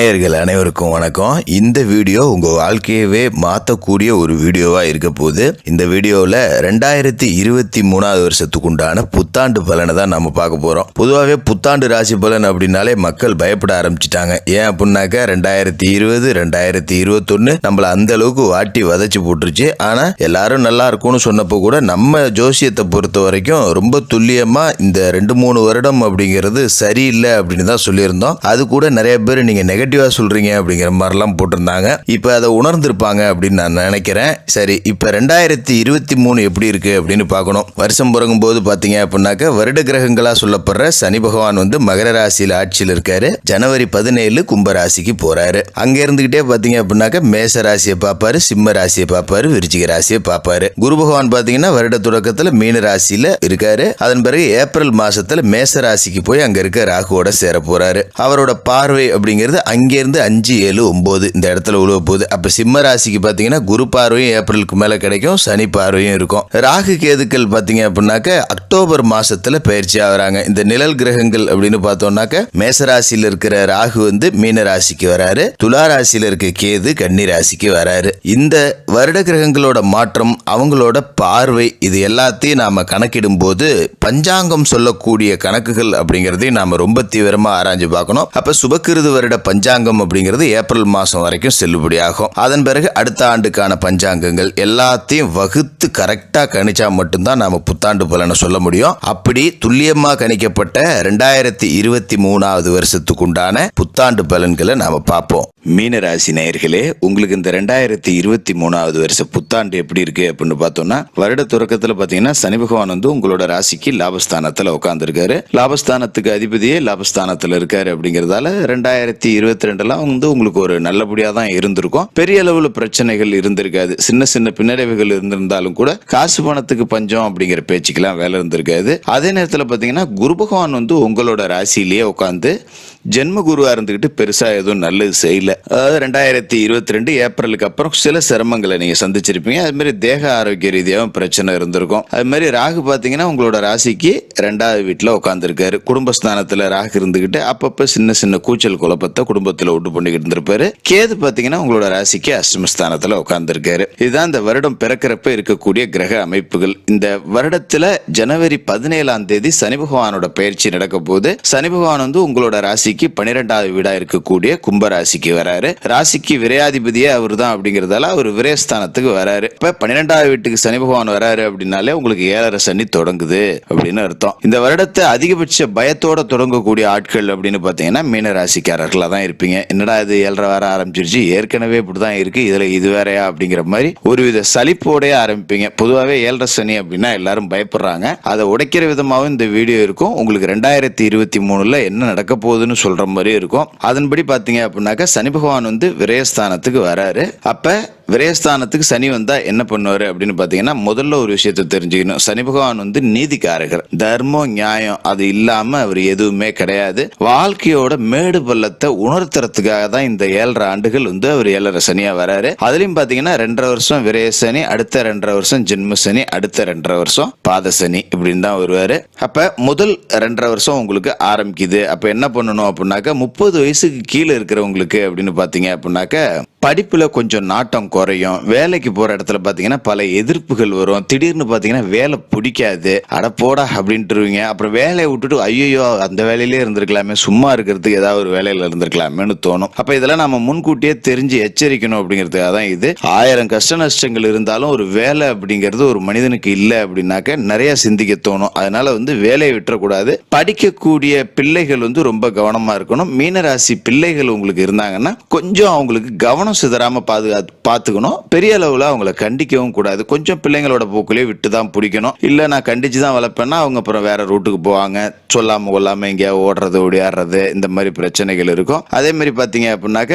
நேயர்கள் அனைவருக்கும் வணக்கம். இந்த வீடியோ உங்க வாழ்க்கையவே மாற்றக்கூடிய ஒரு வீடியோவா இருக்க போகுது. இந்த வீடியோவில் 2023 வருஷத்துக்கு உண்டான புத்தாண்டு பலனை தான் நம்ம பார்க்க போறோம். பொதுவாகவே புத்தாண்டு ராசி பலன் அப்படின்னாலே மக்கள் பயப்பட ஆரம்பிச்சிட்டாங்க. ஏன் அப்படின்னாக்கா 2020 2021 நம்மள அந்த அளவுக்கு வாட்டி வதச்சு போட்டுருச்சு. ஆனா எல்லாரும் நல்லா இருக்கும்னு சொன்னப்போ கூட நம்ம ஜோசியத்தை பொறுத்த வரைக்கும் ரொம்ப துல்லியமா இந்த 2-3 வருடம் அப்படிங்கிறது சரியில்லை அப்படின்னு தான் சொல்லியிருந்தோம். அது கூட நிறைய பேர் நீங்க நெகட்டிவா சொல்றீங்க அப்படிங்கிற மாதிரிலாம் போட்டிருந்தாங்க. இப்ப அதை உணர்ந்திருப்பாங்க அப்படின்னு நான் நினைக்கிறேன். சரி, இப்ப 2023 எப்படி இருக்கு அப்படின்னு பார்க்கணும். வருஷம் பிறகும் போது பாத்தீங்க அப்படின்னாக்க வருட கிரகங்களா சொல்லப்படுற சனி பகவான் வந்து மகர ராசியில ஆட்சியில் இருக்காரு. ஜனவரி 17 கும்ப ராசிக்கு போறாரு. அங்க இருந்துகிட்டே பாத்தீங்க அப்படின்னாக்க மேச ராசியை பார்ப்பாரு, சிம்ம ராசியை பார்ப்பாரு, விருச்சிக ராசியை பார்ப்பாரு. குரு பகவான் பாத்தீங்கன்னா வருட தொடக்கத்துல மீன ராசியில இருக்காரு. அதன் பிறகு ஏப்ரல் மாசத்துல மேச ராசிக்கு போய் அங்க இருக்க ராகுவோட சேர போறாரு. அவரோட பார்வை அப்படிங்கிறது அங்கிருந்து 5, 7, 9 இந்த இடத்துல உழுவ போகுது. அப்ப சிம்ம ராசிக்கு பாத்தீங்கன்னா குரு பார்வையும் ஏப்ரலுக்கு மேல கிடைக்கும், சனி பார்வையும் இருக்கும். ராகு கேதுக்கள் பாத்தீங்க அப்படின்னாக்க அக்டோபர் மாசத்துல பயிற்சி ஆகுறாங்க. இந்த நிழல் கிரகங்கள் அப்படின்னு பார்த்தோம்னாக்க மேச ராசியில இருக்கிற ராகு வந்து மீன ராசிக்கு வராரு, துலா ராசியில இருக்க கேது கன்னி ராசிக்கு வராரு. இந்த வருட கிரகங்களோட மாற்றம், அவங்களோட பார்வை, இது எல்லாத்தையும் நாம கணக்கிடும் போது பஞ்சாங்கம் சொல்லக்கூடிய கணக்குகள் அப்படிங்கறதையும் நாம ரொம்ப தீவிரமா ஆராய்ஞ்சு பார்க்கணும். அப்ப சுபக்கிருது வருட பஞ்சாங்கம் அப்படிங்கிறது ஏப்ரல் மாசம் வரைக்கும் செல்லுபடியாகும். அதன் பிறகு அடுத்த ஆண்டுக்கான பஞ்சாங்கங்கள் எல்லாத்தையும் வகுத்து கரெக்டா கணிச்சா மட்டும்தான் நாம புத்தாண்டு பலனை சொல்ல முடியும். அப்படி துல்லியமா கணிக்கப்பட்ட 2023 வருஷத்துக்கு உண்டான புத்தாண்டு பலன்களை நாம பார்ப்போம். மீனராசி நேயர்களே, உங்களுக்கு இந்த 2023 வருஷ புத்தாண்டு எப்படி இருக்கு அப்படின்னு பார்த்தோம்னா, வருட தொடக்கத்துல பாத்தீங்கன்னா சனி பகவான் வந்து உங்களோட ராசிக்கு லாபஸ்தானத்துல உட்கார்ந்துருக்காரு. லாபஸ்தானத்துக்கு அதிபதியே லாபஸ்தானத்துல இருக்காரு. அப்படிங்கறதால 2022 வந்து உங்களுக்கு ஒரு நல்லபடியா தான் இருந்திருக்கும். பெரிய அளவுல பிரச்சனைகள் இருந்திருக்காது. சின்ன சின்ன பின்னடைவுகள் இருந்திருந்தாலும் கூட காசு பணத்துக்கு பஞ்சம் அப்படிங்கிற பேச்சுக்கெல்லாம் வேலை இருந்திருக்காது. அதே நேரத்தில் பாத்தீங்கன்னா குரு பகவான் வந்து உங்களோட ராசியிலேயே உட்காந்து ஜென்ம குருவா இருந்துகிட்டு பெருசா எதுவும் நல்லது செய்யல. அதாவது 2022 ஏப்ரலுக்கு அப்புறம் சில சிரமங்களை நீங்க சந்திச்சிருப்பீங்க. அது மாதிரி தேக ஆரோக்கிய ரீதியாகவும் பிரச்சனை இருந்திருக்கும். அது மாதிரி ராகு பாத்தீங்கன்னா உங்களோட ராசிக்கு 2வது வீட்டுல உட்கார்ந்துருக்காரு. குடும்பஸ்தானத்துல ராகு இருந்துகிட்டு அப்பப்ப சின்ன சின்ன கூச்சல் குழப்பத்தை குடும்பத்துல விட்டு பண்ணிக்கிட்டு இருந்திருப்பாரு. கேது பாத்தீங்கன்னா உங்களோட ராசிக்கு அஷ்டமஸ்தானத்துல உட்கார்ந்துருக்காரு. இதுதான் இந்த வருடம் பிறக்கிறப்ப இருக்கக்கூடிய கிரக அமைப்புகள். இந்த வருடத்துல ஜனவரி 17 சனி பகவானோட பயிற்சி நடக்க போது சனி பகவான் வந்து உங்களோட ராசிக்கு 12வது வீடா இருக்கக்கூடிய கும்ப ராசிக்கு வராரு. ராசிக்கு விரையாதிபதியே அவர் தான். அப்படிங்கறதால அவர் விரயஸ்தானத்துக்கு வராரு. இப்ப 12வது வீட்டுக்கு சனி பகவான் வராரு அப்படின்னாலே உங்களுக்கு 7.5 சனி தொடங்குது அப்படின்னு அர்த்தம். இந்த வருடத்தை அதிகபட்ச பயத்தோட தொடங்கக்கூடிய ஆட்கள் அப்படின்னு பாத்தீங்கன்னா மீன ராசிக்காரர்களா தான் இருப்பீங்க. என்னடா இது 7.5 வர ஆரம்பிச்சிருச்சு, ஏற்கனவே இப்படிதான் இருக்கு, இதுல இது வேறையா அப்படிங்கிற மாதிரி ஒருவித சலிப்போட ஆரம்பிப்பீங்க. பொதுவாகவே 7.5 சனி அப்படின்னா எல்லாரும் பயப்படுறாங்க. அதை உடைக்கிற விதமாகவும் இந்த வீடியோ இருக்கும். உங்களுக்கு 2023 என்ன நடக்க போகுதுன்னு சொல்ற மாதிரி இருக்கும். அதன்படி பாத்தீங்க அப்படின்னாக்க சனி பகவான் வந்து விரயஸ்தானத்துக்கு வராரு. அப்ப விரயஸ்தானத்துக்கு சனி வந்தா என்ன பண்ணுவாரு அப்படின்னு பாத்தீங்கன்னா, முதல்ல ஒரு விஷயத்தை தெரிஞ்சுக்கணும். சனி பகவான் வந்து நீதிக்காரகர். தர்மம் நியாயம் அது இல்லாம அவர் எதுவுமே கிடையாது. வாழ்க்கையோட மேடு பள்ளத்தை உணர்த்துறதுக்காக தான் இந்த 7.5 ஆண்டுகள் வந்து அவர் 7.5 சனியா வராரு. அதுலயும் பாத்தீங்கன்னா 2.5 வருஷம் விரய சனி, அடுத்த 2.5 வருஷம் ஜென்ம சனி, அடுத்த 2.5 வருஷம் பாத சனி இப்படின்னு தான் வருவாரு. அப்ப முதல் 2.5 வருஷம் உங்களுக்கு ஆரம்பிக்குது. அப்ப என்ன பண்ணணும் அப்படின்னாக்க 30 வயசுக்கு கீழே இருக்கிறவங்களுக்கு அப்படின்னு பாத்தீங்க அப்படின்னாக்க படிப்புல கொஞ்சம் நாட்டம் குறையும். வேலைக்கு போற இடத்துல பாத்தீங்கன்னா பல எதிர்ப்புகள் வரும். திடீர்னு பாத்தீங்கன்னா வேலை பிடிக்காது, அடப்போடா அப்படின்ட்டுருவீங்க. அப்புறம் வேலையை விட்டுட்டு ஐயோ அந்த வேலையிலே இருந்திருக்கலாமே, சும்மா இருக்கிறதுக்கு ஏதாவது ஒரு வேலையில இருந்திருக்கலாமேன்னு தோணும். அப்ப இதெல்லாம் நம்ம முன்கூட்டியே தெரிஞ்சு எச்சரிக்கணும் அப்படிங்கிறதுக்காக தான் இது. 1000 கஷ்ட நஷ்டங்கள் இருந்தாலும் ஒரு வேலை அப்படிங்கிறது ஒரு மனிதனுக்கு இல்லை அப்படின்னாக்க நிறைய சிந்திக்க தோணும். அதனால வந்து வேலையை விட்டுறக்கூடாது. படிக்கக்கூடிய பிள்ளைகள் வந்து ரொம்ப கவனமா இருக்கணும். மீனராசி பிள்ளைகள் உங்களுக்கு இருந்தாங்கன்னா கொஞ்சம் அவங்களுக்கு கவனம் சிதறாம பாத்துக்கணும். பெரிய அளவுல அவங்கள கண்டிக்கவும் கூடாது. கொஞ்சம் பிள்ளைங்களோட போக்குலயே விட்டு தான் பிடிக்கணும். இல்ல நான் கண்டிச்சு தான் வளர்ப்பேன்னா அவங்க அப்புறம் வேற ரூட்டுக்கு போவாங்க. சொல்லாம கொள்ளாம எங்கேயா ஓடுறது ஓடியாடுறது இந்த மாதிரி பிரச்சனைகள் இருக்கும். அதே மாதிரி பாத்தீங்க அப்படின்னாக்க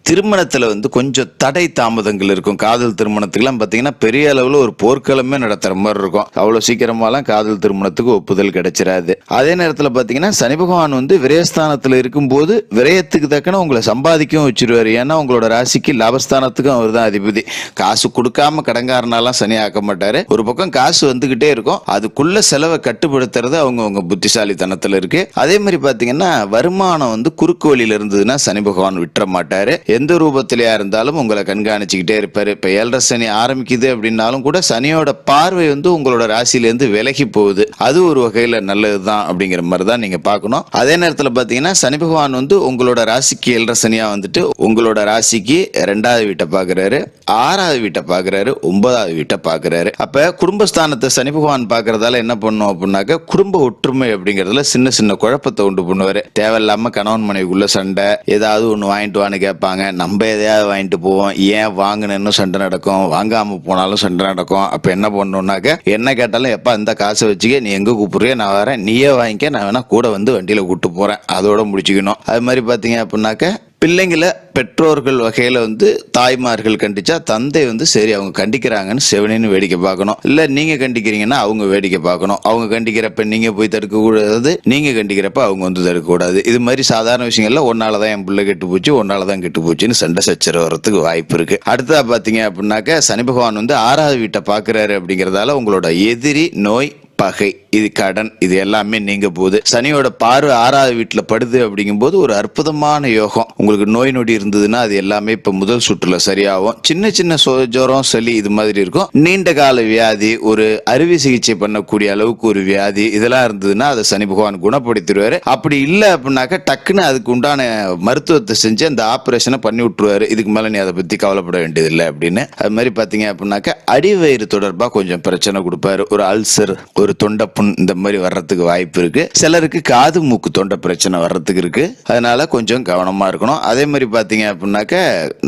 திருமணத்துல வந்து கொஞ்சம் தடை தாமதங்கள் இருக்கும். காதல் திருமணத்துக்குலாம் பாத்தீங்கன்னா பெரிய அளவுல ஒரு போர்க்களமே நடத்துற மாதிரி இருக்கும். அவ்வளவு சீக்கிரமாலாம் காதல் திருமணத்துக்கு ஒப்புதல் கிடைச்சிடாது. அதே நேரத்துல பாத்தீங்கன்னா சனி பகவான் வந்து விரயஸ்தானத்துல இருக்கும் போது விரயத்துக்கு தக்கன உங்களை சம்பாதிக்கவும் வச்சிருவாரு. ஏன்னா உங்களோட ராசிக்கு லாபஸ்தானத்துக்கும் அவர் தான் அதிபதி. அதிபதி. காசு கொடுக்காம கடங்காரனாலாம் சனி ஆக்க மாட்டாரு. ஒரு பக்கம் காசு வந்துகிட்டே இருக்கும், அதுக்குள்ள செலவை கட்டுப்படுத்துறது அவங்க புத்திசாலித்தனத்துல இருக்கு. அதே மாதிரி பாத்தீங்கன்னா வருமானம் வந்து குறுக்கு வழியில இருந்ததுன்னா சனி பகவான் விட்டுற மாட்டாரு. எந்த ரூபத்திலேயா இருந்தாலும் உங்களை கண்காணிச்சுக்கிட்டே இருப்பாரு. இப்ப 7.5 சனி ஆரம்பிக்குது அப்படின்னாலும் கூட சனியோட பார்வை வந்து உங்களோட ராசியில இருந்து விலகி போகுது. அது ஒரு வகையில நல்லதுதான் அப்படிங்கிற மாதிரி தான் நீங்க பார்க்கணும். அதே நேரத்துல பாத்தீங்கன்னா சனி பகவான் வந்து உங்களோட ராசிக்கு 7.5 சனியா வந்துட்டு உங்களோட ராசிக்கு 2வது வீட்டை பாக்குறாரு, 6வது வீட்டை பாக்குறாரு, 9வது வீட்டை பாக்குறாரு. அப்ப குடும்பஸ்தானத்தை சனி பகவான் பாக்குறதால என்ன பண்ணும் அப்படின்னாக்க குடும்ப ஒற்றுமை அப்படிங்கறதுல சின்ன சின்ன குழப்பத்தை உண்டு பண்ணுவாரு. தேவையில்லாம கணவன் மனைவிக்குள்ள சண்டை, ஏதாவது ஒண்ணு வாங்கிட்டு வான்னு கேட்பாங்க, நம்ம எதையாவது வாங்கிட்டு போவோம், ஏன் வாங்கினு சண்டை நடக்கும், வாங்காம போனாலும் சண்டை நடக்கும். அப்ப என்ன பண்ணணும்னாக்க என்ன கேட்டாலும் எப்ப அந்த காசை வச்சுக்க, நீ எங்க கூப்பிடுறிய நான் வரேன், நீயே வாங்கிக்க, நான் வேணா கூட வந்து வண்டியில கூட்டு போறேன், அதோட முடிச்சுக்கணும். அது மாதிரி பாத்தீங்க அப்படின்னாக்க பிள்ளைங்களை பெற்றோர்கள் வகையில வந்து தாய்மார்கள் கண்டிச்சா தந்தை வந்து சரி அவங்க கண்டிக்கிறாங்கன்னு செவனின்னு வேடிக்கை பார்க்கணும். இல்ல நீங்க கண்டிக்கிறீங்கன்னா அவங்க வேடிக்கை பார்க்கணும். அவங்க கண்டிக்கிறப்ப நீங்க போய் தடுக்க கூடாது, நீங்க கண்டிக்கிறப்ப அவங்க வந்து தடுக்க கூடாது. இது மாதிரி சாதாரண விஷயங்கள்ல ஒன்னாலதான் என் பிள்ளை கெட்டு போச்சு, ஒன்னாலதான் கெட்டு போச்சுன்னு சண்டை சச்சரவு வரதுக்கு வாய்ப்பு இருக்கு. அடுத்ததா பாத்தீங்க அப்படின்னாக்க சனி பகவான் வந்து 6வது வீட்டை பாக்குறாரு அப்படிங்கறதால உங்களோட எதிரி, நோய், பகை, இது கடன், இது எல்லாமே நீங்க போகுது. சனியோட பார்வை 6வது வீட்டுல படுது அப்படிங்கும்போது ஒரு அற்புதமான யோகம். உங்களுக்கு நோய் நொடி இருந்ததுன்னா அது எல்லாமே இப்ப முதல் சுற்றுல சரியாகும். சின்ன சின்ன ஜுரம், சளி இது மாதிரி இருக்கும். நீண்ட கால வியாதி, ஒரு அறுவை சிகிச்சை பண்ணக்கூடிய அளவுக்கு ஒரு வியாதி இதெல்லாம் இருந்ததுன்னா அதை சனி பகவான் குணப்படுத்திடுவாரு. அப்படி இல்லை அப்படின்னாக்க டக்குன்னு அதுக்கு உண்டான மருத்துவத்தை செஞ்சு அந்த ஆபரேஷனை பண்ணி விட்டுருவாரு. இதுக்கு மேல நீ அதை பத்தி கவலைப்பட வேண்டியதில்லை அப்படின்னு. அது மாதிரி பாத்தீங்க அப்படின்னாக்க அடிவயிறு தொடர்பா கொஞ்சம் பிரச்சனை கொடுப்பாரு. ஒரு அல்சர், ஒரு தொண்டப்புண் இந்த மாதிரி வர்றதுக்கு வாய்ப்பு இருக்கு. சிலருக்கு காது மூக்கு தொண்டை பிரச்சனை வர்றதுக்கு இருக்கு. அதனால கொஞ்சம் கவனமா இருக்கணும். அதே மாதிரி பாத்தீங்க அப்படின்னாக்க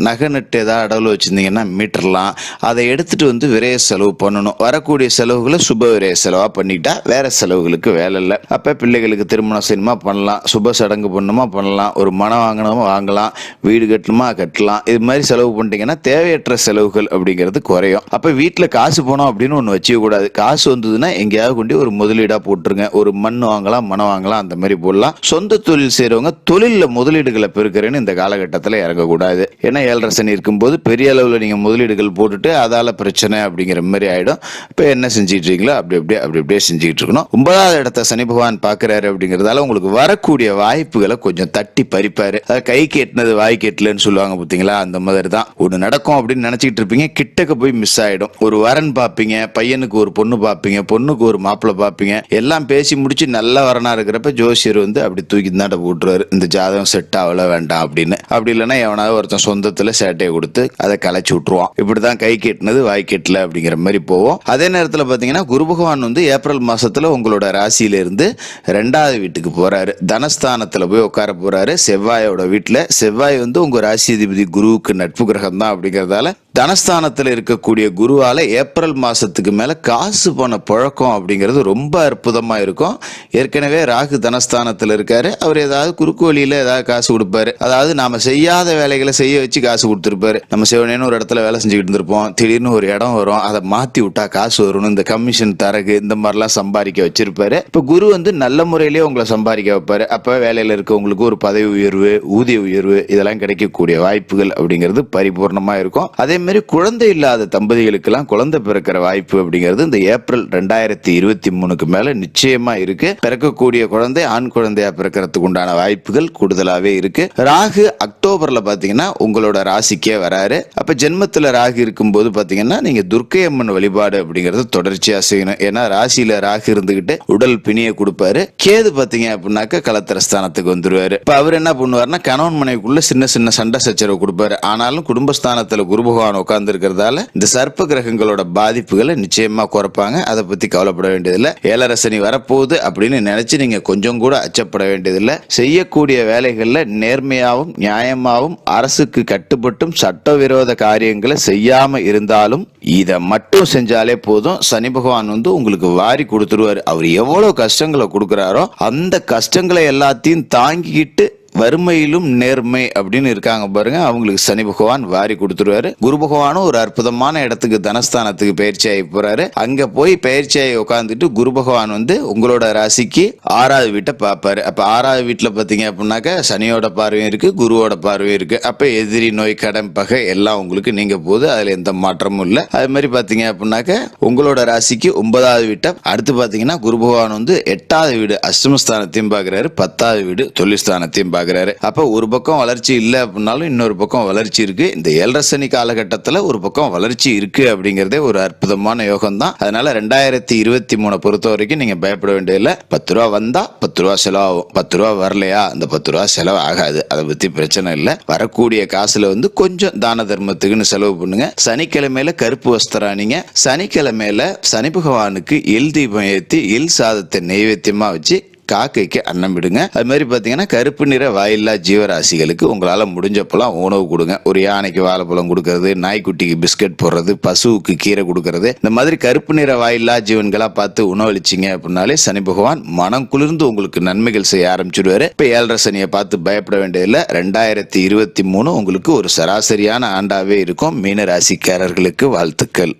நகை நட்டு ஏதாவது அடவுல வச்சிருந்தீங்கன்னா மீட்டர்லாம், அதை எடுத்துட்டு வந்து விரைய செலவு பண்ணணும். வரக்கூடிய செலவுகளை சுப விரைய செலவா பண்ணிட்டா வேற செலவுகளுக்கு வேலை இல்லை. அப்ப பிள்ளைகளுக்கு திருமணம் செய்யணுமா பண்ணலாம், சுப சடங்கு பண்ணணுமா பண்ணலாம், ஒரு மனம் வாங்கணுமா வாங்கலாம், வீடு கட்டணுமா கட்டலாம். இது மாதிரி செலவு பண்ணிட்டீங்கன்னா தேவையற்ற செலவுகள் அப்படிங்கிறது குறையும். அப்ப வீட்டுல காசு போனோம் அப்படின்னு ஒண்ணு வச்சுக்க கூடாது. காசு வந்ததுன்னா எங்கேயாவது கொண்டு ஒரு முதலீடா போட்டுருங்க. ஒரு மண் வாங்கலாம், மனம் வாங்கலாம், அந்த மாதிரி போடலாம். சொந்த தொழில் செய்யறவங்க தொழில முதலீடுகளை பெருக்கிறேன்னு இந்த காலகட்டத்தில் இறங்கக்கூடாது. ஏன்னா 7.5 சனி இருக்கும்போது பெரிய அளவில் நீங்க முதலீடுகள் போட்டுட்டு அதால பிரச்சனை அப்படிங்கிற மாதிரி ஆயிடும். இப்ப என்ன செஞ்சுட்டு இருக்கீங்களோ அப்படி அப்படியே செஞ்சுட்டு இருக்கணும். 9வது இடத்த சனி பகவான் பாக்குறாரு அப்படிங்கறதால உங்களுக்கு வரக்கூடிய வாய்ப்புகளை கொஞ்சம் தட்டி பறிப்பாரு. கை கேட்டினது வாய் கேட்டலன்னு சொல்லுவாங்க பாத்தீங்களா, அந்த மாதிரி தான் ஒண்ணு நடக்கும் அப்படின்னு நினைச்சிட்டு இருப்பீங்க, கிட்டக்க போய் மிஸ் ஆயிடும். ஒரு வரன் பாப்பீங்க, பையனுக்கு ஒரு பொண்ணு பாப்பீங்க, பொண்ணுக்கு ஒரு மாப்பிள்ளை பாப்பீங்க, எல்லாம் பேசி முடிச்சு நல்ல வரனா இருக்கிறப்ப ஜோசியர் வந்து அப்படி தூக்கி தாண்ட போட்டுருவாரு, இந்த ஜாதகம் செட் ஆகல வேண்டாம் அப்படின்னு. அப்படி இல்லைன்னா எவனாவது ஒருத்தன் சொந்தத்துல சேட்டையை கொடுத்து அதை கலைச்சு விட்டுருவான். இப்படிதான் கை கேட்டினது வாய் கேட்டல அப்படிங்கிற மாதிரி போவோம். அதே நேரத்தில் பாத்தீங்கன்னா குரு பகவான் வந்து ஏப்ரல் மாசத்துல உங்களோட ராசியில இருந்து 2வது வீட்டுக்கு போறாரு. தனஸ்தானத்துல போய் உட்கார போறாரு, செவ்வாயோட வீட்டுல. செவ்வாய் வந்து உங்க ராசி அதிபதி குருவுக்கு நட்பு கிரகம் தான். அப்படிங்கறதால தனஸ்தானத்துல இருக்கக்கூடிய குருவால ஏப்ரல் மாசத்துக்கு மேல காசு போன புழக்கம் அப்படிங்கிறது ரொம்ப அற்புதமா இருக்கும். ஏற்கனவே ராகு தனஸ்தானத்துல இருக்காரு, அவர் ஏதாவது குறுக்கு வழியில ஏதாவது காசு கொடுப்பாரு. அதாவது நாம செய்யாத வேலைகளை செய்ய வச்சு காசு கொடுத்துருப்பாரு. நம்ம சிவனேன்னு ஒரு இடத்துல வேலை செஞ்சுக்கிட்டு இருந்திருப்போம், திடீர்னு ஒரு இடம் வரும், அதை மாத்தி விட்டா காசு வரும், இந்த கமிஷன் தரகு இந்த மாதிரிலாம் சம்பாதிக்க வச்சிருப்பாரு. இப்ப குரு வந்து நல்ல முறையிலேயே உங்களை சம்பாதிக்க வைப்பாரு. அப்ப வேலையில இருக்கவங்களுக்கு ஒரு பதவி உயர்வு, ஊதிய உயர்வு இதெல்லாம் கிடைக்கக்கூடிய வாய்ப்புகள் அப்படிங்கிறது பரிபூர்ணமா இருக்கும். அதே மாதிரி குழந்தை இல்லாத தம்பதிகளுக்கெல்லாம் குழந்தை பிறக்கிற வாய்ப்பு அப்படிங்கிறது இந்த ஏப்ரல் 2023க்கு மேல நிச்சயமா இருக்கு. பிறக்கக்கூடிய குழந்தை ஆண் குழந்தையா பிறக்கிறதுக்கு உண்டான வாய்ப்புகள் கூடுதலாவே இருக்கு. ராகு அக்டோபர்ல பாத்தீங்கன்னா உங்களோட ராசிக்கே வராரு. அப்ப ஜென்மத்துல ராகு இருக்கும்போது பாத்தீங்கன்னா நீங்க துர்க்கை அம்மன் வழிபாடு அப்படிங்கறது தொடர்ச்சியா செய்யணும். ஏன்னா ராசியில ராகு இருந்துகிட்டு உடல் பிணியை கொடுப்பாரு. கேது பாத்தீங்க அப்படின்னாக்க கலத்திரஸ்தானத்துக்கு வந்துருவாரு. இப்ப அவர் என்ன பண்ணுவாருன்னா கணவன் மனைவிக்குள்ள சின்ன சின்ன சண்டை சச்சரவு கொடுப்பாரு. ஆனாலும் குடும்பஸ்தானத்துல குரு பகவான் உட்கார்ந்து இருக்கிறதால இந்த சர்ப்ப கிரகங்களோட பாதிப்புகளை நிச்சயமா குறைப்பாங்க. அதை பத்தி கவலைப்பட வேண்டியதில்லை. 7.5 சனி வரப்போகுது அப்படின்னு நினைச்சு நீங்க கொஞ்சம் கூட அச்சப்பட வேண்டியதில்லை. செய்யக்கூடிய வேலைகள்ல நேர்மையாவும் நியாயமாவும் அரசுக்கு கட்டுப்பட்டும் சட்டவிரோத காரியங்களை செய்யாம இருந்தாலும் இதை மட்டும் செஞ்சாலே போதும். சனி பகவான் வந்து உங்களுக்கு வாரி கொடுத்துருவாரு. அவர் எவ்வளவு கஷ்டங்களை கொடுக்கிறாரோ அந்த கஷ்டங்களை எல்லாத்தையும் தாங்கிக்கிட்டு வறுமையிலும் நேர்மை அப்படின்னு இருக்காங்க பாருங்க, அவங்களுக்கு சனி பகவான் வாரி கொடுத்துருவாரு. குரு பகவானும் ஒரு அற்புதமான இடத்துக்கு தனஸ்தானத்துக்கு பயிற்சி ஆகி போறாரு. அங்க போய் பயிற்சி ஆகி உட்காந்துட்டு குரு பகவான் வந்து உங்களோட ராசிக்கு 6வது வீட்டை பார்ப்பாரு. அப்ப 6வது வீட்டுல பாத்தீங்க அப்படின்னாக்க சனியோட பார்வையும் இருக்கு, குருவோட பார்வையும் இருக்கு. அப்ப எதிரி, நோய், கடன், பகை எல்லாம் உங்களுக்கு நீங்க போகுது. அதுல எந்த மாற்றமும் இல்லை. அது மாதிரி பாத்தீங்க அப்படின்னாக்க உங்களோட ராசிக்கு 9வது வீட்டை அடுத்து பாத்தீங்கன்னா குரு பகவான் வந்து 8வது வீடு அஷ்டமஸ்தானத்தையும் பாக்குறாரு, 10வது வீடு தொழில் ஸ்தானத்தையும் பாக்குறாரு. அப்ப ஒரு பக்கம் வளர்ச்சி இல்லை அப்படின்னாலும் இன்னொரு பக்கம் வளர்ச்சி இருக்கு. இந்த 7.5 சனி காலகட்டத்துல ஒரு பக்கம் வளர்ச்சி இருக்கு அப்படிங்கறதே ஒரு அற்புதமான யோகம் தான். அதனால 2023 பொறுத்த வரைக்கும் நீங்க பயப்பட வேண்டியதில்லை. 10 ரூபா வந்தா 10 ரூபா செலவாகும், 10 ரூபா வரலையா அந்த 10 ரூபா செலவு ஆகாது. அதை பத்தி பிரச்சனை இல்லை. வரக்கூடிய காசுல வந்து கொஞ்சம் தான தர்மத்துக்குன்னு செலவு பண்ணுங்க. சனிக்கிழமையில கருப்பு வஸ்திரம் அணிங்க. சனிக்கிழமையில சனி பகவானுக்கு எள் தீபம் ஏற்றி எள் சாதத்தை நைவேத்தியமா வச்சு காக்கைக்கு அன்னம் விடுங்க. அது மாதிரி பாத்தீங்கன்னா கருப்பு நிற வாயில்லா ஜீவராசிகளுக்கு உங்களால முடிஞ்சப்பெல்லாம் உணவு கொடுங்க. ஒரு யானைக்கு வாழைப்பழம் கொடுக்கறது, நாய்க்குட்டிக்கு பிஸ்கட் போடுறது, பசுவுக்கு கீரை கொடுக்கறது, இந்த மாதிரி கருப்பு நிற வாயில்லா ஜீவன்களா பார்த்து உணவளிச்சிங்க அப்படின்னாலே சனி பகவான் மனம் குளிர்ந்து உங்களுக்கு நன்மைகள் செய்ய ஆரம்பிச்சிடுவாரு. இப்ப 7.5 சனியை பார்த்து பயப்பட வேண்டியதில்லை. 2023 உங்களுக்கு ஒரு சராசரியான ஆண்டாவே இருக்கும். மீன ராசிக்காரர்களுக்கு வாழ்த்துக்கள்.